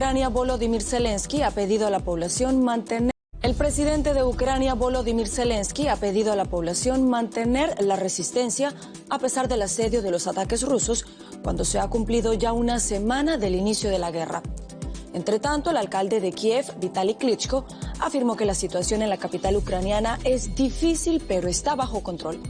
Ucrania, Volodymyr Zelensky ha pedido a la población mantener. El presidente de Ucrania, Volodymyr Zelensky, ha pedido a la población mantener la resistencia a pesar del asedio de los ataques rusos, cuando se ha cumplido ya una semana del inicio de la guerra. Entre tanto, el alcalde de Kiev, Vitaly Klitschko, afirmó que la situación en la capital ucraniana es difícil, pero está bajo control.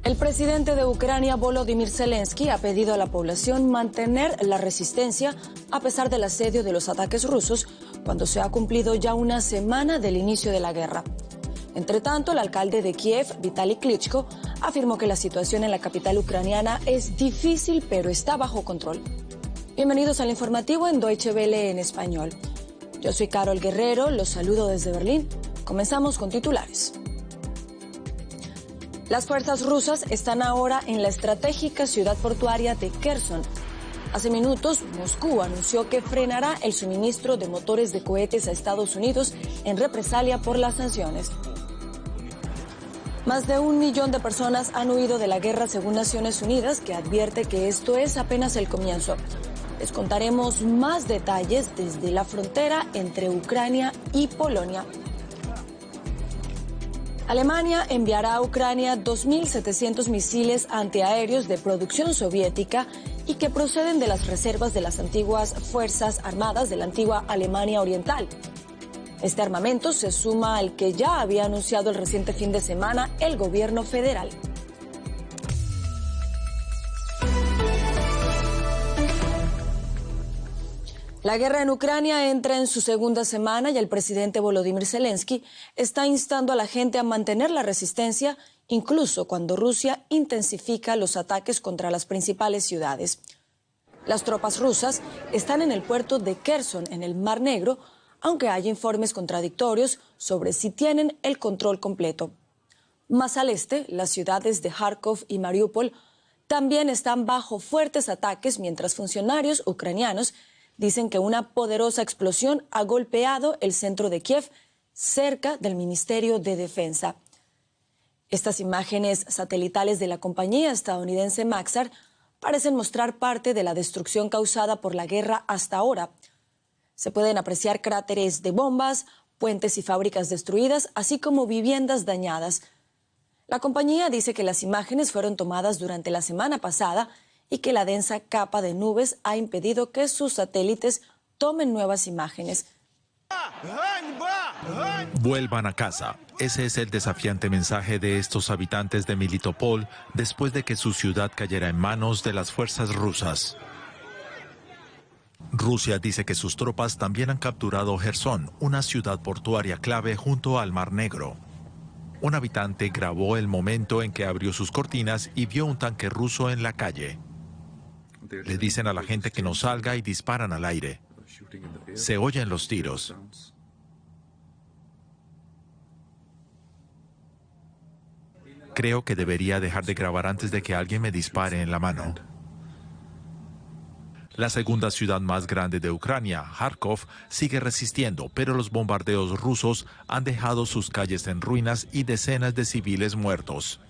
El presidente de Ucrania, Volodymyr Zelensky, ha pedido a la población mantener la resistencia a pesar del asedio de los ataques rusos, cuando se ha cumplido ya una semana del inicio de la guerra. Entre tanto, el alcalde de Kiev, Vitaly Klitschko, afirmó que la situación en la capital ucraniana es difícil, pero está bajo control. Bienvenidos al informativo en Deutsche Welle en español. Yo soy Carol Guerrero, los saludo desde Berlín. Comenzamos con titulares. Las fuerzas rusas están ahora en la estratégica ciudad portuaria de Kherson. Hace minutos, Moscú anunció que frenará el suministro de motores de cohetes a Estados Unidos en represalia por las sanciones. Más de 1 millón de personas han huido de la guerra según Naciones Unidas, que advierte que esto es apenas el comienzo. Les contaremos más detalles desde la frontera entre Ucrania y Polonia. Alemania enviará a Ucrania 2.700 misiles antiaéreos de producción soviética y que proceden de las reservas de las antiguas Fuerzas Armadas de la antigua Alemania Oriental. Este armamento se suma al que ya había anunciado el reciente fin de semana el gobierno federal. La guerra en Ucrania entra en su segunda semana y el presidente Volodymyr Zelensky está instando a la gente a mantener la resistencia, incluso cuando Rusia intensifica los ataques contra las principales ciudades. Las tropas rusas están en el puerto de Kherson, en el Mar Negro, aunque hay informes contradictorios sobre si tienen el control completo. Más al este, las ciudades de Kharkov y Mariupol también están bajo fuertes ataques, mientras funcionarios ucranianos dicen que una poderosa explosión ha golpeado el centro de Kiev, cerca del Ministerio de Defensa. Estas imágenes satelitales de la compañía estadounidense Maxar parecen mostrar parte de la destrucción causada por la guerra hasta ahora. Se pueden apreciar cráteres de bombas, puentes y fábricas destruidas, así como viviendas dañadas. La compañía dice que las imágenes fueron tomadas durante la semana pasada y que la densa capa de nubes ha impedido que sus satélites tomen nuevas imágenes. Vuelvan a casa. Ese es el desafiante mensaje de estos habitantes de Melitopol después de que su ciudad cayera en manos de las fuerzas rusas. Rusia dice que sus tropas también han capturado Jersón, una ciudad portuaria clave junto al Mar Negro. Un habitante grabó el momento en que abrió sus cortinas y vio un tanque ruso en la calle. Le dicen a la gente que no salga y disparan al aire. Se oyen los tiros. Creo que debería dejar de grabar antes de que alguien me dispare en la mano. La segunda ciudad más grande de Ucrania, Kharkov, sigue resistiendo, pero los bombardeos rusos han dejado sus calles en ruinas y decenas de civiles muertos.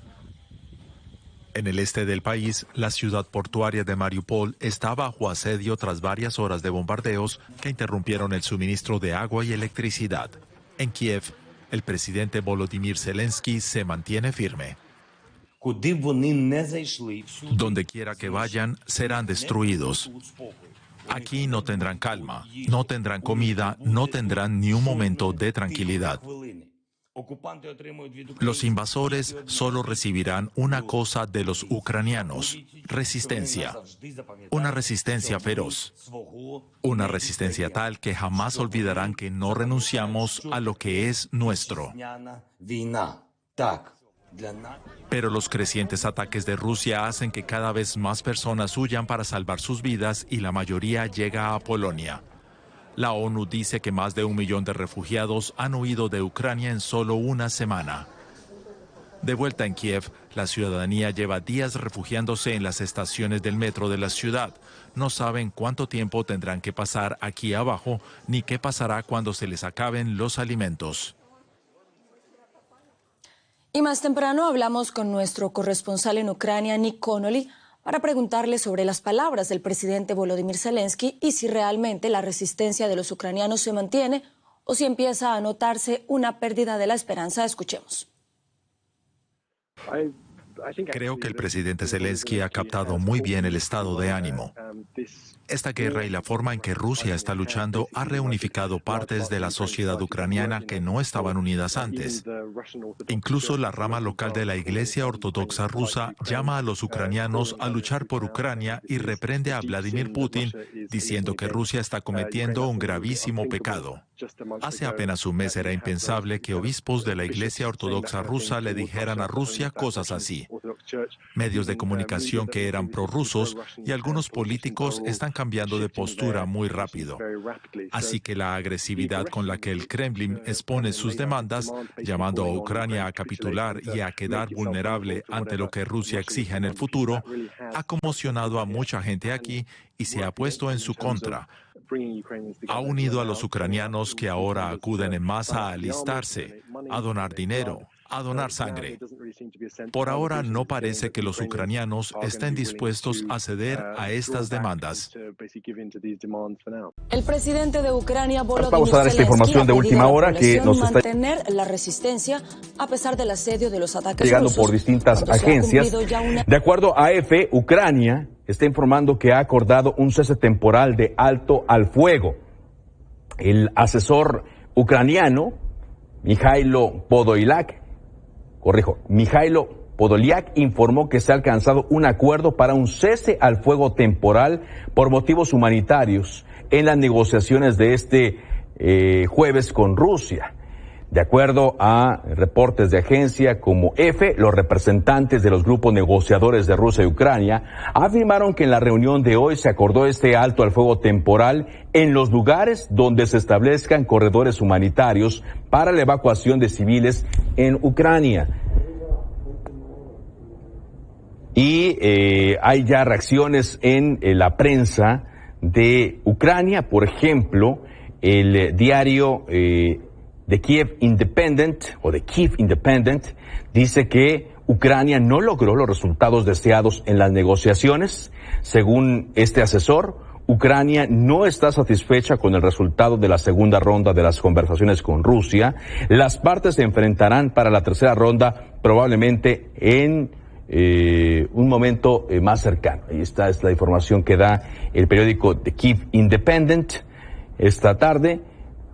En el este del país, la ciudad portuaria de Mariupol está bajo asedio tras varias horas de bombardeos que interrumpieron el suministro de agua y electricidad. En Kiev, el presidente Volodymyr Zelensky se mantiene firme. Donde quiera que vayan, serán destruidos. Aquí no tendrán calma, no tendrán comida, no tendrán ni un momento de tranquilidad. Los invasores solo recibirán una cosa de los ucranianos: resistencia. Una resistencia feroz. Una resistencia tal que jamás olvidarán que no renunciamos a lo que es nuestro. Pero los crecientes ataques de Rusia hacen que cada vez más personas huyan para salvar sus vidas y la mayoría llega a Polonia. La ONU dice que más de 1 millón de refugiados han huido de Ucrania en solo una semana. De vuelta en Kiev, la ciudadanía lleva días refugiándose en las estaciones del metro de la ciudad. No saben cuánto tiempo tendrán que pasar aquí abajo, ni qué pasará cuando se les acaben los alimentos. Y más temprano hablamos con nuestro corresponsal en Ucrania, Nick Connolly, para preguntarle sobre las palabras del presidente Volodymyr Zelensky y si realmente la resistencia de los ucranianos se mantiene o si empieza a notarse una pérdida de la esperanza. Escuchemos. Creo que el presidente Zelensky ha captado muy bien el estado de ánimo. Esta guerra y la forma en que Rusia está luchando ha reunificado partes de la sociedad ucraniana que no estaban unidas antes. Incluso la rama local de la Iglesia Ortodoxa rusa llama a los ucranianos a luchar por Ucrania y reprende a Vladimir Putin, diciendo que Rusia está cometiendo un gravísimo pecado. Hace apenas un mes era impensable que obispos de la Iglesia Ortodoxa rusa le dijeran a Rusia cosas así. Medios de comunicación que eran prorrusos y algunos políticos están cambiando de postura muy rápido. Así que la agresividad con la que el Kremlin expone sus demandas, llamando a Ucrania a capitular y a quedar vulnerable ante lo que Rusia exija en el futuro, ha conmocionado a mucha gente aquí y se ha puesto en su contra. Ha unido a los ucranianos que ahora acuden en masa a alistarse, a donar dinero, a donar sangre. Por ahora no parece que los ucranianos estén dispuestos a ceder a estas demandas. El presidente de Ucrania, Volodymyr Vamos a dar esta información de última hora que nos está mantener la resistencia a pesar del asedio de los ataques llegando rusos, por distintas agencias. De acuerdo a AFP, Ucrania está informando que ha acordado un cese temporal de alto al fuego. El asesor ucraniano, Mijailo Podolyak, informó que se ha alcanzado un acuerdo para un cese al fuego temporal por motivos humanitarios en las negociaciones de este jueves con Rusia. De acuerdo a reportes de agencia como EFE, los representantes de los grupos negociadores de Rusia y Ucrania afirmaron que en la reunión de hoy se acordó este alto al fuego temporal en los lugares donde se establezcan corredores humanitarios para la evacuación de civiles en Ucrania. Y hay ya reacciones en la prensa de Ucrania. Por ejemplo, el diario The Kiev Independent dice que Ucrania no logró los resultados deseados en las negociaciones. Según este asesor, Ucrania no está satisfecha con el resultado de la segunda ronda de las conversaciones con Rusia. Las partes se enfrentarán para la tercera ronda probablemente en un momento más cercano. Y esta es la información que da el periódico The Kiev Independent esta tarde.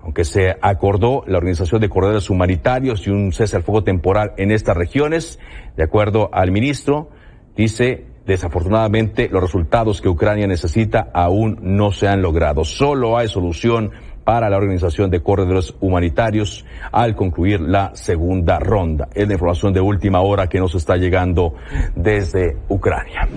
Aunque se acordó la organización de corredores humanitarios y un cese al fuego temporal en estas regiones, de acuerdo al ministro, dice, desafortunadamente los resultados que Ucrania necesita aún no se han logrado. Solo hay solución para la organización de corredores humanitarios al concluir la segunda ronda. Es la información de última hora que nos está llegando desde Ucrania.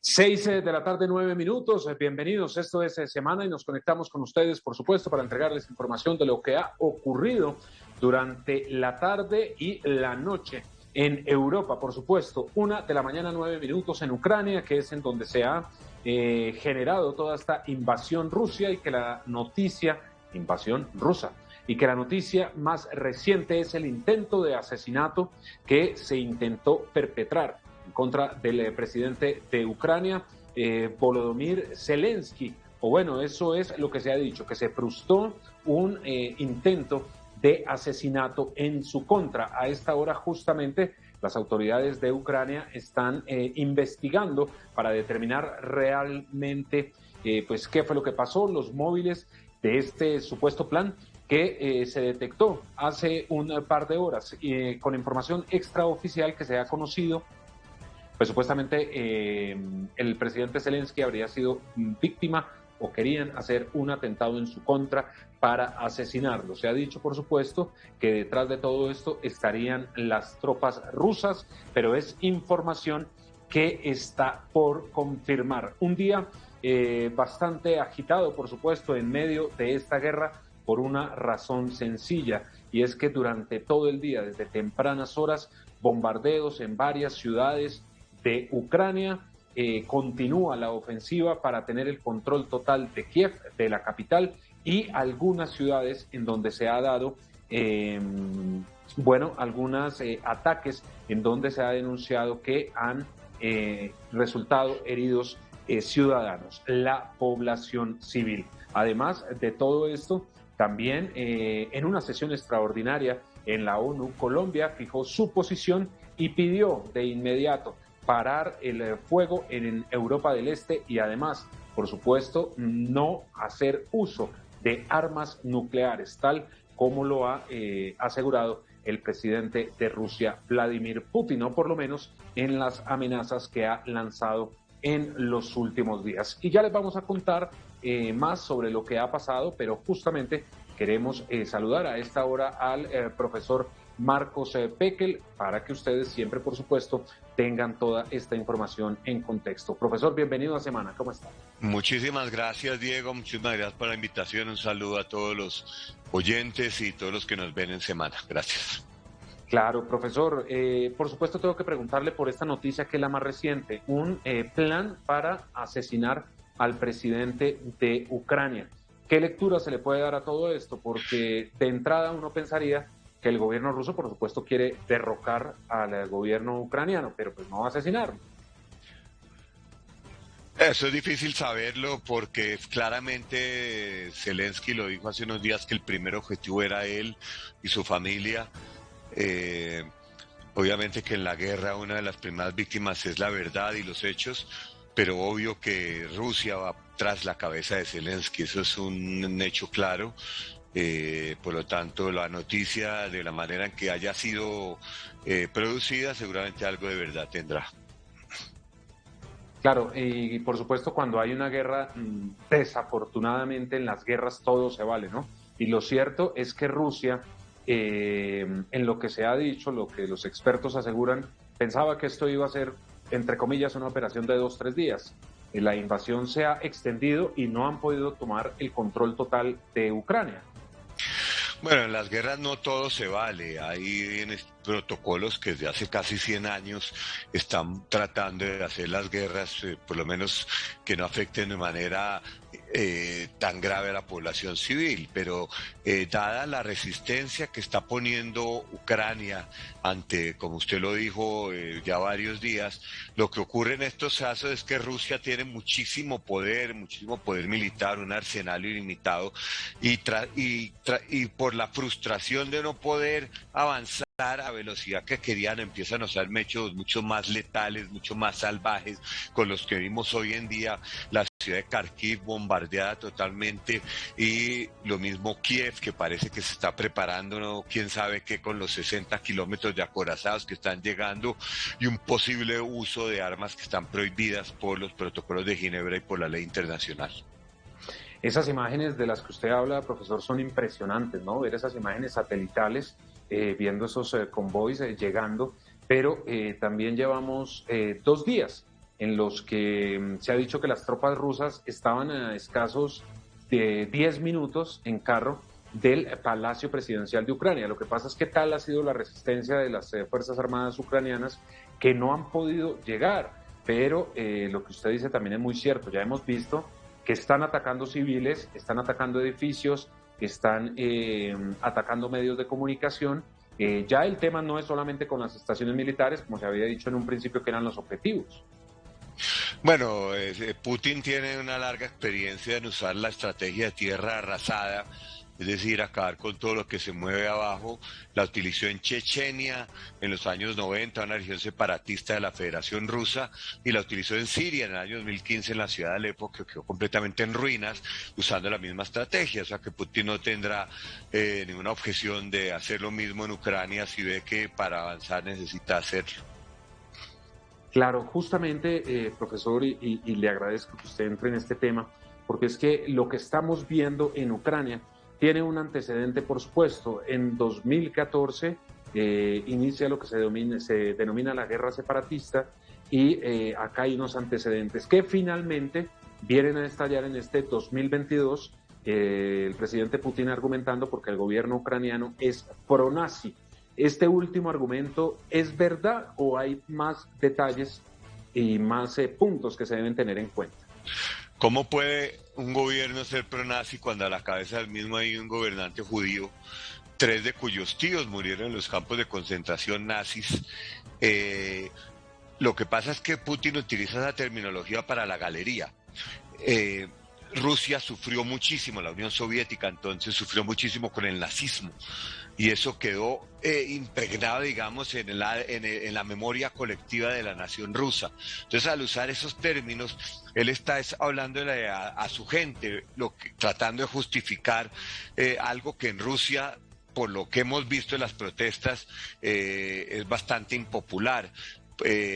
Seis de la tarde, 9 minutos. Bienvenidos. Esto es Semana y nos conectamos con ustedes, por supuesto, para entregarles información de lo que ha ocurrido durante la tarde y la noche en Europa, por supuesto. 1 de la mañana, 9 minutos en Ucrania, que es en donde se ha generado toda esta invasión rusa y que la noticia, invasión rusa, y que la noticia más reciente es el intento de asesinato que se intentó perpetrar en contra del presidente de Ucrania, Volodymyr Zelensky. O bueno, eso es lo que se ha dicho, que se frustró un intento de asesinato en su contra. A esta hora justamente las autoridades de Ucrania están investigando para determinar realmente pues qué fue lo que pasó, los móviles de este supuesto plan que se detectó hace un par de horas con información extraoficial que se ha conocido. Pues supuestamente el presidente Zelensky habría sido víctima o querían hacer un atentado en su contra para asesinarlo. Se ha dicho, por supuesto, que detrás de todo esto estarían las tropas rusas, pero es información que está por confirmar. Un día bastante agitado, por supuesto, en medio de esta guerra, por una razón sencilla, y es que durante todo el día, desde tempranas horas, bombardeos en varias ciudades de Ucrania. Continúa la ofensiva para tener el control total de Kiev, de la capital, y algunas ciudades en donde se ha dado, algunos ataques en donde se ha denunciado que han resultado heridos ciudadanos, la población civil. Además de todo esto, también en una sesión extraordinaria en la ONU, Colombia fijó su posición y pidió de inmediato parar el fuego en Europa del Este y además, por supuesto, no hacer uso de armas nucleares, tal como lo ha asegurado el presidente de Rusia, Vladimir Putin, o por lo menos en las amenazas que ha lanzado en los últimos días. Y ya les vamos a contar más sobre lo que ha pasado, pero justamente queremos saludar a esta hora al profesor Marcos Pekel, para que ustedes siempre, por supuesto, tengan toda esta información en contexto. Profesor, bienvenido a Semana, ¿cómo está? Muchísimas gracias, Diego, muchísimas gracias por la invitación, un saludo a todos los oyentes y todos los que nos ven en Semana, gracias. Claro, profesor, por supuesto tengo que preguntarle por esta noticia que es la más reciente, un plan para asesinar al presidente de Ucrania. ¿Qué lectura se le puede dar a todo esto? Porque de entrada uno pensaría que el gobierno ruso, por supuesto, quiere derrocar al gobierno ucraniano, pero pues no asesinarlo. Eso es difícil saberlo porque claramente Zelensky lo dijo hace unos días que el primer objetivo era él y su familia. Obviamente que en la guerra una de las primeras víctimas es la verdad y los hechos, pero obvio que Rusia va tras la cabeza de Zelensky, eso es un hecho claro. Por lo tanto, la noticia, de la manera en que haya sido producida, seguramente algo de verdad tendrá. Claro, y por supuesto cuando hay una guerra, desafortunadamente en las guerras todo se vale, ¿no? Y lo cierto es que Rusia, en lo que se ha dicho, lo que los expertos aseguran, pensaba que esto iba a ser, entre comillas, una operación de 2-3 días. La invasión se ha extendido y no han podido tomar el control total de Ucrania. Bueno, en las guerras no todo se vale. Hay protocolos que desde hace casi 100 años están tratando de hacer las guerras, por lo menos que no afecten de manera tan grave a la población civil. Pero dada la resistencia que está poniendo Ucrania ante, como usted lo dijo, ya varios días, lo que ocurre en estos casos es que Rusia tiene muchísimo poder militar, un arsenal ilimitado, y por la frustración de no poder avanzar a velocidad que querían, empiezan a usar métodos mucho más letales, mucho más salvajes, con los que vimos hoy en día la ciudad de Kharkiv bombardeada totalmente, y lo mismo Kiev, que parece que se está preparando, ¿no? Quién sabe qué, con los 60 kilómetros de acorazados que están llegando, y un posible uso de armas que están prohibidas por los protocolos de Ginebra y por la ley internacional. Esas imágenes de las que usted habla, profesor, son impresionantes, ¿no? Ver esas imágenes satelitales, viendo esos convoys llegando, pero también llevamos 2 días en los que se ha dicho que las tropas rusas estaban a escasos de 10 minutos en carro del Palacio Presidencial de Ucrania. Lo que pasa es que tal ha sido la resistencia de las Fuerzas Armadas ucranianas que no han podido llegar, pero lo que usted dice también es muy cierto. Ya hemos visto que están atacando civiles, están atacando edificios, están atacando medios de comunicación. Ya el tema no es solamente con las estaciones militares, como se había dicho en un principio que eran los objetivos. Bueno, Putin tiene una larga experiencia en usar la estrategia de tierra arrasada, es decir, acabar con todo lo que se mueve abajo. La utilizó en Chechenia en los años 90, una región separatista de la Federación Rusa, y la utilizó en Siria en el año 2015 en la ciudad de Alepo, que quedó completamente en ruinas, usando la misma estrategia. O sea que Putin no tendrá ninguna objeción de hacer lo mismo en Ucrania si ve que para avanzar necesita hacerlo. Claro, justamente, profesor, y le agradezco que usted entre en este tema, porque es que lo que estamos viendo en Ucrania tiene un antecedente, por supuesto. En 2014 inicia lo que se denomina la guerra separatista, y acá hay unos antecedentes que finalmente vienen a estallar en este 2022, el presidente Putin argumentando porque el gobierno ucraniano es pro-nazi. ¿Este último argumento es verdad o hay más detalles y más puntos que se deben tener en cuenta? ¿Cómo puede un gobierno ser pro-nazi cuando a la cabeza del mismo hay un gobernante judío, 3 de cuyos tíos murieron en los campos de concentración nazis? Lo que pasa es que Putin utiliza esa terminología para la galería. Rusia sufrió muchísimo, la Unión Soviética entonces sufrió muchísimo con el nazismo, y eso quedó impregnado, digamos, en la memoria colectiva de la nación rusa. Entonces, al usar esos términos, él está hablándole a su gente, tratando de justificar algo que en Rusia, por lo que hemos visto en las protestas, es bastante impopular.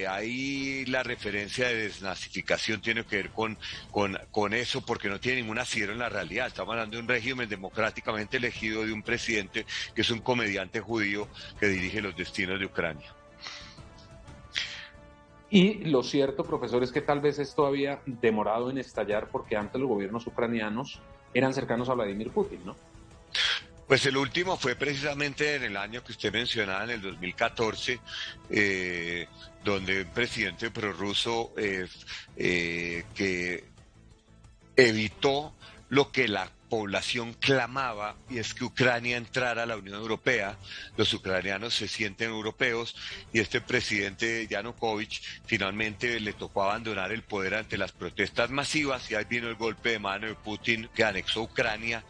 Ahí la referencia de desnazificación tiene que ver con eso, porque no tiene ningún asidero en la realidad. Estamos hablando de un régimen democráticamente elegido, de un presidente que es un comediante judío que dirige los destinos de Ucrania. Y lo cierto, profesor, es que tal vez esto había demorado en estallar porque antes los gobiernos ucranianos eran cercanos a Vladimir Putin, ¿no? Pues el último fue precisamente en el año que usted mencionaba, en el 2014, donde un presidente prorruso que evitó lo que la población clamaba, y es que Ucrania entrara a la Unión Europea. Los ucranianos se sienten europeos, y este presidente Yanukovych finalmente le tocó abandonar el poder ante las protestas masivas, y ahí vino el golpe de mano de Putin, que anexó Ucrania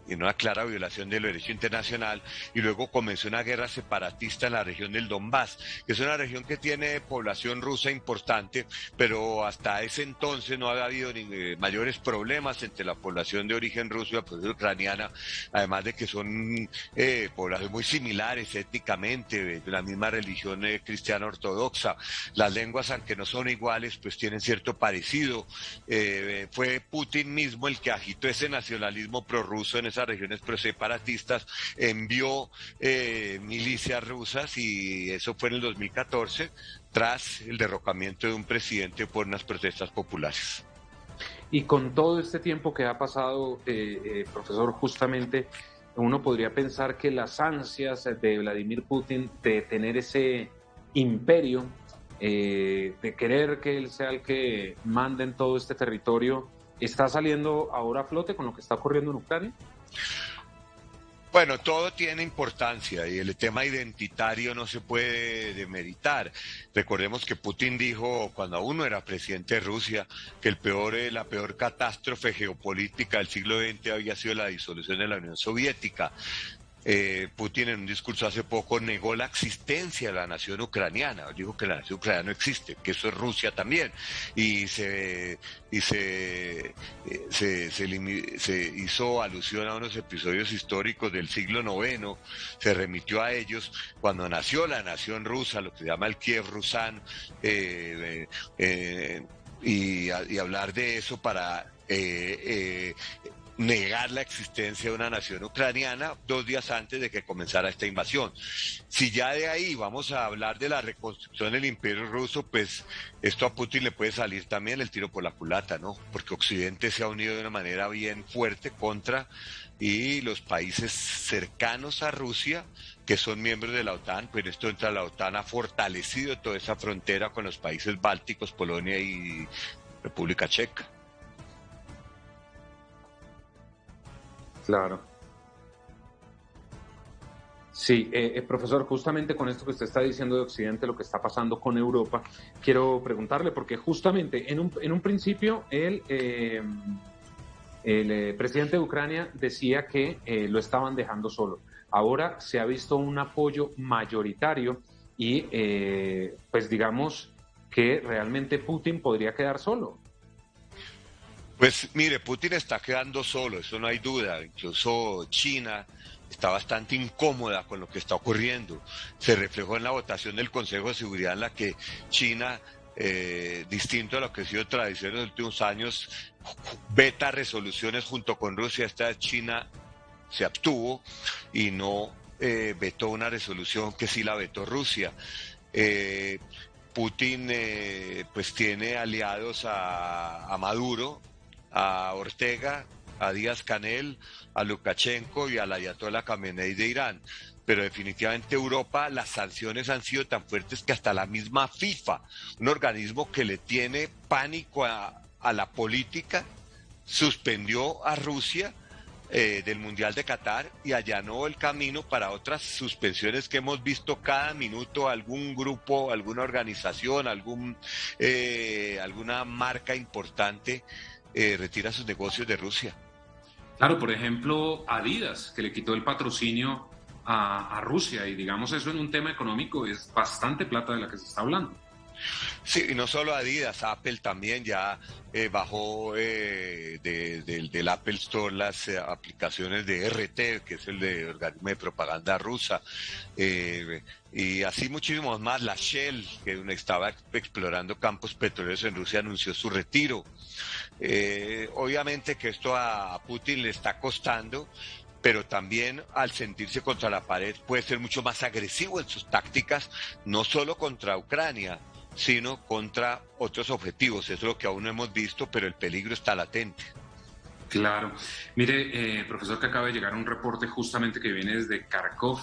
en una clara violación del derecho internacional, y luego comenzó una guerra separatista en la región del Donbass, que es una región que tiene población rusa importante, pero hasta ese entonces no había habido mayores problemas entre la población de origen ruso y la población ucraniana, además de que son poblaciones muy similares étnicamente, de la misma religión cristiana ortodoxa. Las lenguas, aunque no son iguales, pues tienen cierto parecido. Fue Putin mismo el que agitó ese nacionalismo prorruso en esas regiones proseparatistas, envió milicias rusas, y eso fue en el 2014, tras el derrocamiento de un presidente por unas protestas populares. Y con todo este tiempo que ha pasado, profesor, justamente uno podría pensar que las ansias de Vladimir Putin de tener ese imperio, de querer que él sea el que mande en todo este territorio, ¿está saliendo ahora a flote con lo que está ocurriendo en Ucrania? Bueno, todo tiene importancia, y el tema identitario no se puede demeritar. Recordemos que Putin dijo, cuando aún no era presidente de Rusia, que la peor catástrofe geopolítica del siglo XX había sido la disolución de la Unión Soviética. Putin, en un discurso hace poco, negó la existencia de la nación ucraniana. Dijo que la nación ucraniana no existe, que eso es Rusia también, y se hizo alusión a unos episodios históricos del siglo IX, se remitió a ellos cuando nació la nación rusa, lo que se llama el Kiev Rusan, y hablar de eso para negar la existencia de una nación ucraniana 2 días antes de que comenzara esta invasión. Si ya de ahí vamos a hablar de la reconstrucción del Imperio Ruso, pues esto a Putin le puede salir también el tiro por la culata, ¿no? Porque Occidente se ha unido de una manera bien fuerte contra, y los países cercanos a Rusia, que son miembros de la OTAN, pues esto entra la OTAN, ha fortalecido toda esa frontera con los países bálticos, Polonia y República Checa. Claro. Sí, profesor, justamente con esto que usted está diciendo de Occidente, lo que está pasando con Europa, quiero preguntarle, porque justamente en un principio el presidente de Ucrania decía que lo estaban dejando solo. Ahora se ha visto un apoyo mayoritario y pues digamos que realmente Putin podría quedar solo. Pues mire, Putin está quedando solo, eso no hay duda. Incluso China está bastante incómoda con lo que está ocurriendo. Se reflejó en la votación del Consejo de Seguridad, en la que China distinto a lo que ha sido tradición en los últimos años, veta resoluciones junto con Rusia. Esta China se abstuvo y no vetó una resolución que sí la vetó Rusia. Putin pues tiene aliados a Maduro, a Ortega, a Díaz-Canel, a Lukashenko y al ayatollah Khamenei de Irán. Pero definitivamente Europa, las sanciones han sido tan fuertes que hasta la misma FIFA, un organismo que le tiene pánico a la política, suspendió a Rusia del Mundial de Qatar y allanó el camino para otras suspensiones que hemos visto cada minuto. Algún grupo, alguna organización, alguna marca importante retira sus negocios de Rusia. Claro, por ejemplo, Adidas, que le quitó el patrocinio a Rusia, y digamos eso en un tema económico es bastante plata de la que se está hablando. Sí, y no solo Adidas, Apple también ya bajó del Apple Store las aplicaciones de RT, que es el de organismo de propaganda rusa, y así muchísimos más. La Shell, que estaba explorando campos petroleros en Rusia, anunció su retiro. Obviamente que esto a Putin le está costando, pero también al sentirse contra la pared puede ser mucho más agresivo en sus tácticas, no solo contra Ucrania, sino contra otros objetivos. Eso es lo que aún no hemos visto, pero el peligro está latente. Claro. Mire, profesor, que acaba de llegar un reporte justamente que viene desde Kharkov,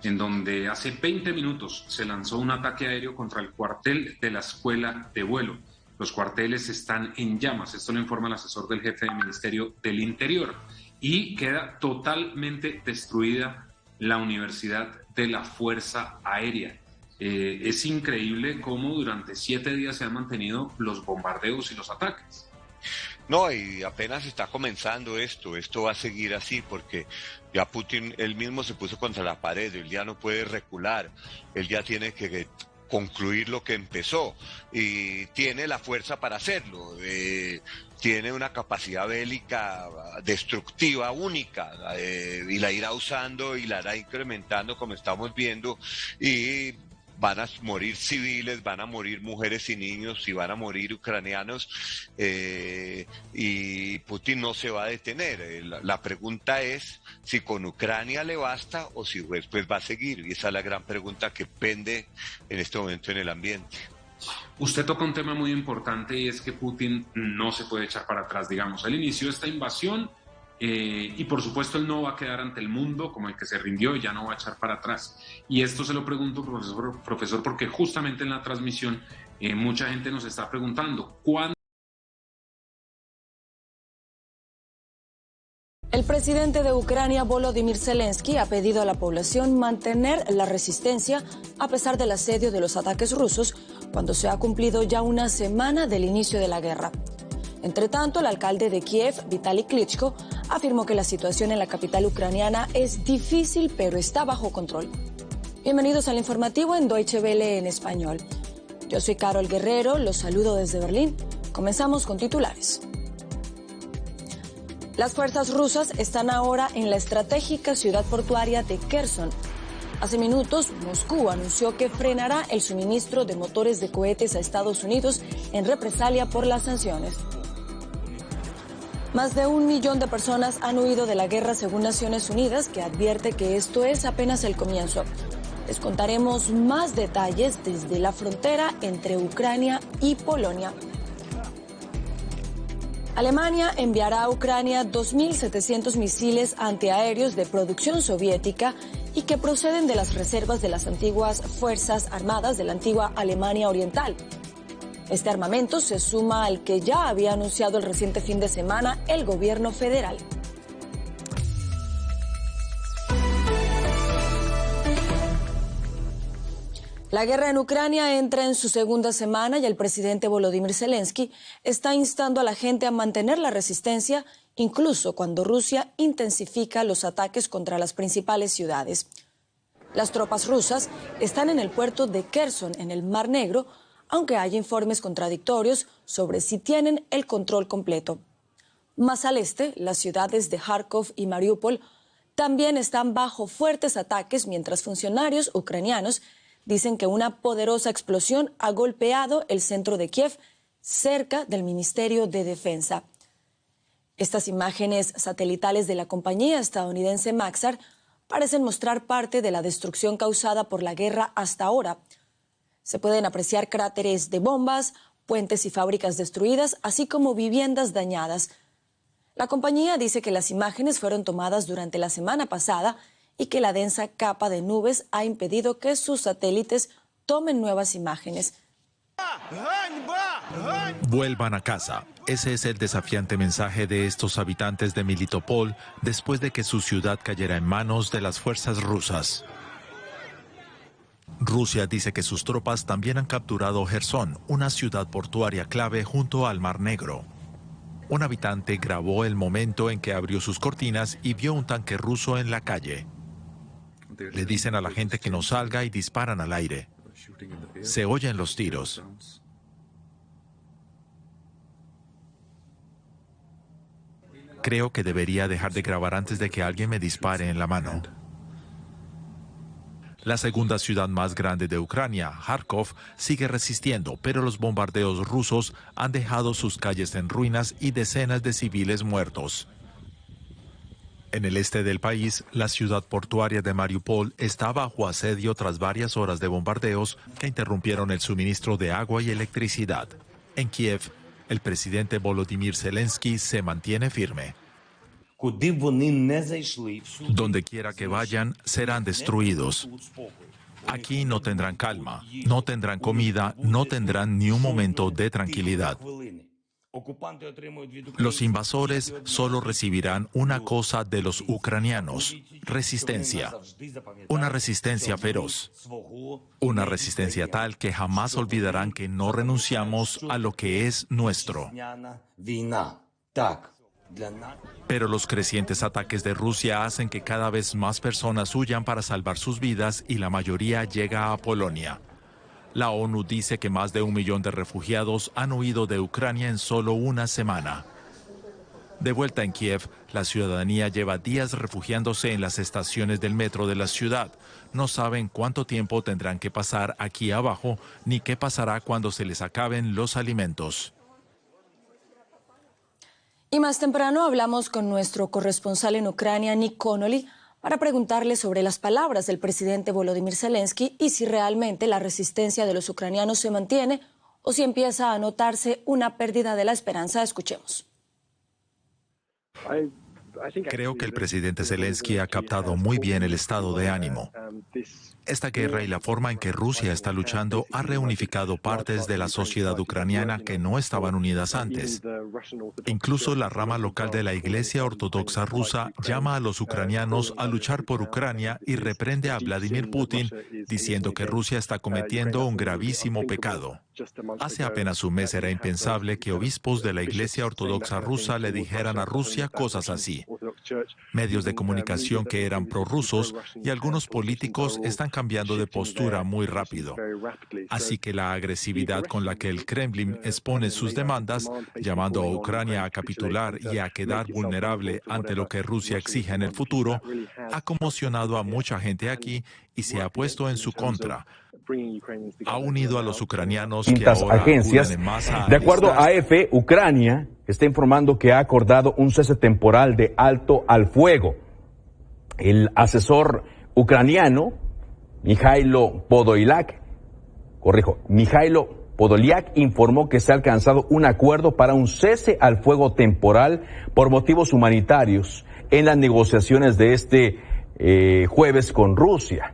en donde hace 20 minutos se lanzó un ataque aéreo contra el cuartel de la escuela de vuelo. Los cuarteles están en llamas, esto lo informa el asesor del jefe del Ministerio del Interior, y queda totalmente destruida la Universidad de la Fuerza Aérea. Es increíble cómo durante 7 días se han mantenido los bombardeos y los ataques. No, y apenas está comenzando esto va a seguir así, porque ya Putin, él mismo se puso contra la pared, él ya no puede recular, él ya tiene que concluir lo que empezó, y tiene la fuerza para hacerlo, tiene una capacidad bélica destructiva única, y la irá usando y la irá incrementando como estamos viendo, y van a morir civiles, van a morir mujeres y niños, y van a morir ucranianos, y Putin no se va a detener. La pregunta es si con Ucrania le basta o si después va a seguir, y esa es la gran pregunta que pende en este momento en el ambiente. Usted toca un tema muy importante, y es que Putin no se puede echar para atrás. Digamos, él inició esta invasión, y por supuesto él no va a quedar ante el mundo como el que se rindió, y ya no va a echar para atrás. Y esto se lo pregunto, profesor, porque justamente en la transmisión mucha gente nos está preguntando ¿cuándo? El presidente de Ucrania, Volodymyr Zelensky, ha pedido a la población mantener la resistencia a pesar del asedio de los ataques rusos, cuando se ha cumplido ya una semana del inicio de la guerra. Entre tanto, el alcalde de Kiev, Vitaly Klitschko, afirmó que la situación en la capital ucraniana es difícil, pero está bajo control. Bienvenidos al informativo en Deutsche Welle en español. Yo soy Carol Guerrero, los saludo desde Berlín. Comenzamos con titulares. Las fuerzas rusas están ahora en la estratégica ciudad portuaria de Kherson. Hace minutos, Moscú anunció que frenará el suministro de motores de cohetes a Estados Unidos en represalia por las sanciones. Más de 1 millón de personas han huido de la guerra, según Naciones Unidas, que advierte que esto es apenas el comienzo. Les contaremos más detalles desde la frontera entre Ucrania y Polonia. Alemania enviará a Ucrania 2.700 misiles antiaéreos de producción soviética y que proceden de las reservas de las antiguas Fuerzas Armadas de la antigua Alemania Oriental. Este armamento se suma al que ya había anunciado el reciente fin de semana el gobierno federal. La guerra en Ucrania entra en su segunda semana y el presidente Volodymyr Zelensky está instando a la gente a mantener la resistencia, incluso cuando Rusia intensifica los ataques contra las principales ciudades. Las tropas rusas están en el puerto de Kherson, en el Mar Negro, aunque hay informes contradictorios sobre si tienen el control completo. Más al este, las ciudades de Kharkov y Mariupol también están bajo fuertes ataques, mientras funcionarios ucranianos dicen que una poderosa explosión ha golpeado el centro de Kiev, cerca del Ministerio de Defensa. Estas imágenes satelitales de la compañía estadounidense Maxar parecen mostrar parte de la destrucción causada por la guerra hasta ahora. Se pueden apreciar cráteres de bombas, puentes y fábricas destruidas, así como viviendas dañadas. La compañía dice que las imágenes fueron tomadas durante la semana pasada y que la densa capa de nubes ha impedido que sus satélites tomen nuevas imágenes. Vuelvan a casa. Ese es el desafiante mensaje de estos habitantes de Melitopol después de que su ciudad cayera en manos de las fuerzas rusas. Rusia dice que sus tropas también han capturado Jersón, una ciudad portuaria clave junto al Mar Negro. Un habitante grabó el momento en que abrió sus cortinas y vio un tanque ruso en la calle. Le dicen a la gente que no salga y disparan al aire. Se oyen los tiros. Creo que debería dejar de grabar antes de que alguien me dispare en la mano. La segunda ciudad más grande de Ucrania, Kharkov, sigue resistiendo, pero los bombardeos rusos han dejado sus calles en ruinas y decenas de civiles muertos. En el este del país, la ciudad portuaria de Mariupol está bajo asedio tras varias horas de bombardeos que interrumpieron el suministro de agua y electricidad. En Kiev, el presidente Volodymyr Zelensky se mantiene firme. Donde quiera que vayan, serán destruidos. Aquí no tendrán calma, no tendrán comida, no tendrán ni un momento de tranquilidad. Los invasores solo recibirán una cosa de los ucranianos: resistencia. Una resistencia feroz. Una resistencia tal que jamás olvidarán que no renunciamos a lo que es nuestro. Pero los crecientes ataques de Rusia hacen que cada vez más personas huyan para salvar sus vidas y la mayoría llega a Polonia. La ONU dice que más de 1 millón de refugiados han huido de Ucrania en solo una semana. De vuelta en Kiev, la ciudadanía lleva días refugiándose en las estaciones del metro de la ciudad. No saben cuánto tiempo tendrán que pasar aquí abajo, ni qué pasará cuando se les acaben los alimentos. Y más temprano hablamos con nuestro corresponsal en Ucrania, Nick Connolly, para preguntarle sobre las palabras del presidente Volodymyr Zelensky y si realmente la resistencia de los ucranianos se mantiene o si empieza a notarse una pérdida de la esperanza. Escuchemos. Creo que el presidente Zelensky ha captado muy bien el estado de ánimo. Esta guerra y la forma en que Rusia está luchando ha reunificado partes de la sociedad ucraniana que no estaban unidas antes. Incluso la rama local de la Iglesia Ortodoxa rusa llama a los ucranianos a luchar por Ucrania y reprende a Vladimir Putin, diciendo que Rusia está cometiendo un gravísimo pecado. Hace apenas un mes era impensable que obispos de la Iglesia Ortodoxa rusa le dijeran a Rusia cosas así. Medios de comunicación que eran prorrusos y algunos políticos están cambiando de postura muy rápido. Así que la agresividad con la que el Kremlin expone sus demandas, llamando a Ucrania a capitular y a quedar vulnerable ante lo que Rusia exige en el futuro, ha conmocionado a mucha gente aquí y se ha puesto en su contra. Ha unido a los ucranianos que ahora acuden en masa. De acuerdo a AFP, Ucrania está informando que ha acordado un cese temporal de alto al fuego. El asesor ucraniano, Mijailo Podolyak, informó que se ha alcanzado un acuerdo para un cese al fuego temporal por motivos humanitarios en las negociaciones de este jueves con Rusia.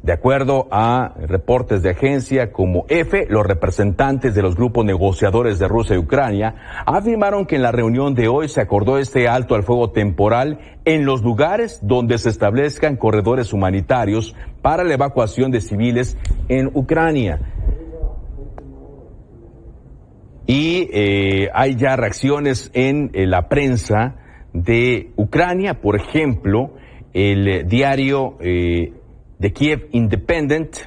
De acuerdo a reportes de agencia como EFE, los representantes de los grupos negociadores de Rusia y Ucrania afirmaron que en la reunión de hoy se acordó este alto al fuego temporal en los lugares donde se establezcan corredores humanitarios para la evacuación de civiles en Ucrania. Y hay ya reacciones en la prensa de Ucrania. Por ejemplo, el diario The Kiev Independent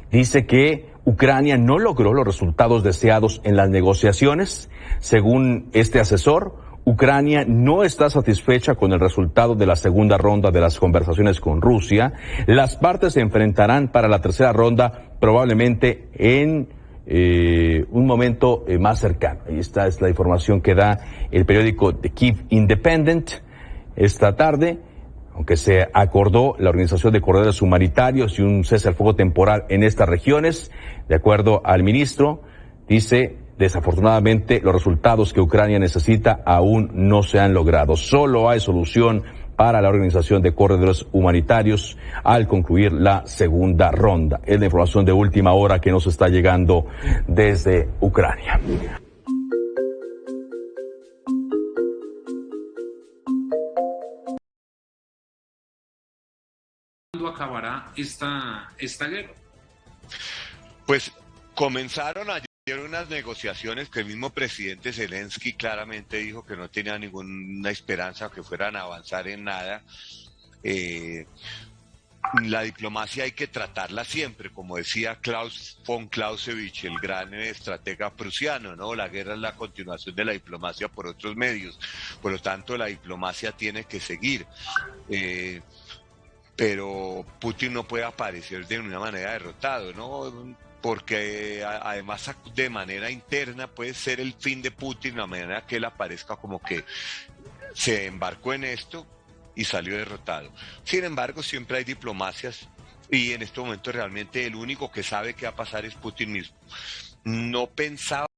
dice que Ucrania no logró los resultados deseados en las negociaciones. Según este asesor, Ucrania no está satisfecha con el resultado de la segunda ronda de las conversaciones con Rusia. Las partes se enfrentarán para la tercera ronda probablemente en un momento más cercano. Y esta es la información que da el periódico The Kyiv Independent esta tarde. Aunque se acordó la organización de corredores humanitarios y un cese al fuego temporal en estas regiones, de acuerdo al ministro, dice, desafortunadamente los resultados que Ucrania necesita aún no se han logrado. Solo hay solución para la organización de corredores humanitarios al concluir la segunda ronda. Es la información de última hora que nos está llegando desde Ucrania. ¿Cuándo acabará esta guerra? Pues comenzaron ayer unas negociaciones que el mismo presidente Zelensky claramente dijo que no tenía ninguna esperanza que fueran a avanzar en nada. La diplomacia hay que tratarla siempre, como decía Klaus von Clausewitz, el gran estratega prusiano, ¿no? La guerra es la continuación de la diplomacia por otros medios, por lo tanto la diplomacia tiene que seguir. Pero Putin no puede aparecer de una manera derrotado, ¿no? Porque además de manera interna puede ser el fin de Putin, la manera que él aparezca como que se embarcó en esto y salió derrotado. Sin embargo, siempre hay diplomacias y en este momento realmente el único que sabe qué va a pasar es Putin mismo. No pensaba